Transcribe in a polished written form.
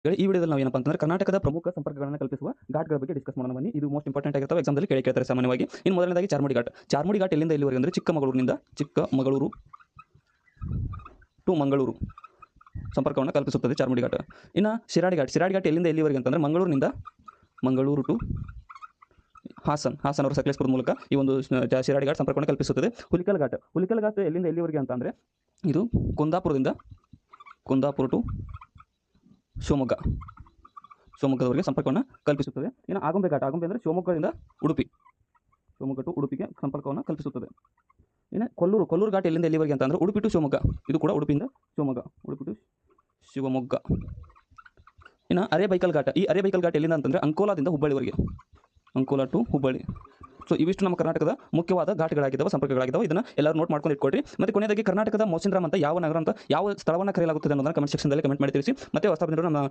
ಈ ವಿಡಿಯೋದಲ್ಲಿ ನಾವು ಏನಪ್ಪಾ ಅಂತಂದ್ರೆ ಕರ್ನಾಟಕದ ಪ್ರಮುಖ ಸಂಪರ್ಕಗಳನ್ನು ಕಲ್ಪಿಸುವ ಘಾಟ್ಗಳ ಬಗ್ಗೆ ಡಿಸ್ಕಸ್ ಮಾಡೋಣ ಬನ್ನಿ. ಇದು ಮೋಸ್ಟ್ ಇಂಪಾರ್ಟೆಂಟ್ ಆಗಿರ್ತವೆ, ಎಕ್ಸಾಮ್ದಲ್ಲಿ ಕೇಳ್ತಾರೆ ಸಾಮಾನ್ಯವಾಗಿ. ಇನ್ನು ಮೊದಲನೇದಾಗಿ ಚಾರ್ಮುಡಿ ಘಾಟ್. ಚಾರ್ಮುಡಿ ಘಾಟ್ ಎಲ್ಲಿಂದ ಎಲ್ಲಿವರೆಗೆ ಅಂದರೆ ಚಿಕ್ಕಮಗಳೂರು ಟು ಮಂಗಳೂರು ಸಂಪರ್ಕವನ್ನು ಕಲ್ಪಿಸುತ್ತದೆ ಚಾರ್ಮುಡಿ ಘಾಟ್. ಇನ್ನು ಶಿರಾಡಿ ಘಾಟ್ ಎಲ್ಲಿಂದ ಎಲ್ಲಿವರೆಗೆ ಅಂತಂದರೆ ಮಂಗಳೂರು ಟು ಹಾಸನ್ ಅವರು ಸಕಲೇಶ್ಪುರದ ಮೂಲಕ ಈ ಒಂದು ಶಿರಾಡಿ ಘಾಟ್ ಸಂಪರ್ಕವನ್ನು ಕಲ್ಪಿಸುತ್ತದೆ. ಹುಲಿಕಲ್ ಘಾಟ್ ಎಲ್ಲಿಂದ ಎಲ್ಲಿವರೆಗೆ ಅಂತ ಅಂದರೆ ಇದು ಕುಂದಾಪುರ ಟು ಶಿವಮೊಗ್ಗದವರೆಗೆ ಸಂಪರ್ಕವನ್ನು ಕಲ್ಪಿಸುತ್ತದೆ. ಇನ್ನು ಆಗುಂಬೆ ಅಂದರೆ ಶಿವಮೊಗ್ಗ ಟು ಉಡುಪಿಗೆ ಸಂಪರ್ಕವನ್ನು ಕಲ್ಪಿಸುತ್ತದೆ. ಇನ್ನು ಕೊಲ್ಲೂರು ಘಾಟ್ ಎಲ್ಲಿಂದ ಎಲ್ಲಿವರೆಗೆ ಅಂತ ಅಂದರೆ ಉಡುಪಿ ಟು ಶಿವಮೊಗ್ಗ, ಇದು ಕೂಡ ಉಡುಪಿ ಟು ಶಿವಮೊಗ್ಗ. ಇನ್ನು ಅರೇಬೈಕಲ್ ಘಾಟ್ ಎಲ್ಲಿಂದ ಅಂತಂದರೆ ಅಂಕೋಲಾದಿಂದ ಹುಬ್ಬಳ್ಳಿವರೆಗೆ, ಅಂಕೋಲಾ ಟು ಹುಬ್ಬಳ್ಳಿ. ಸೊ ಇವಿಷ್ಟು ನಮ್ಮ ಕರ್ನಾಟಕದ ಮುಖ್ಯವಾದ ಘಾಟ್ಗಳಾಗಿದ್ದಾವೆ, ಸಂಪರ್ಕಗಳಾಗಿದ್ದಾವೆ. ಇದನ್ನು ಎಲ್ಲರೂ ನೋಟ್ ಮಾಡ್ಕೊಂಡು ಇಟ್ಕೊಳ್ರಿ. ಮತ್ತು ಕೊನೆಯದಾಗಿ ಕರ್ನಾಟಕದ ಮೌಸಿನ್ ರಾಮ್ ಅಂತ ಯಾವ ನಗರ ಅಂತ ಯಾವ ಸ್ಥಳವನ್ನು ಕರೆಯಲಾಗುತ್ತದೆ ಅನ್ನೋದನ್ನು ಕಮೆಂಟ್ ಸೆಕ್ಷನ್ದಲ್ಲಿ ಕಮೆಂಟ್ ಮಾಡಿ ತಿಳಿಸಿ. ಮತ್ತೆ ಹೊಸ ನಮ್ಮ